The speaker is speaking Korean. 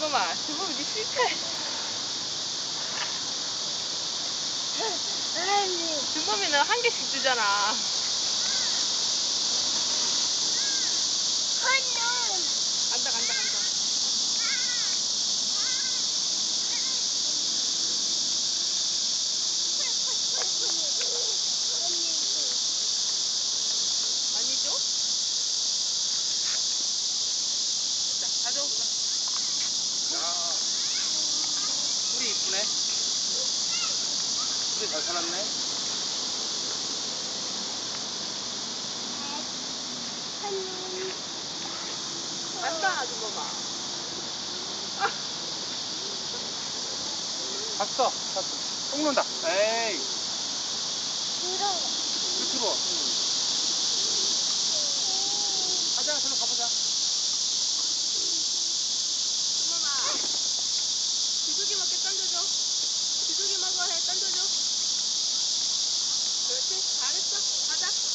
준범아, 준범이 니 실패. 준범이는 한 개씩 주잖아. 간다, 간다, 간다. 많이 줘? 자, 가져, 그거. 야, 뿔이 이쁘네. 뿔이 잘 살았네. 간다, 준범아. 갔어, 갔어. 똥는다. 에이. 밑으로. 가자, 저로 가보자. 준범아, 비둘기 먹게 던져줘. 비둘기 먹어 해, 던져줘. 그렇지, 잘했어. 가자.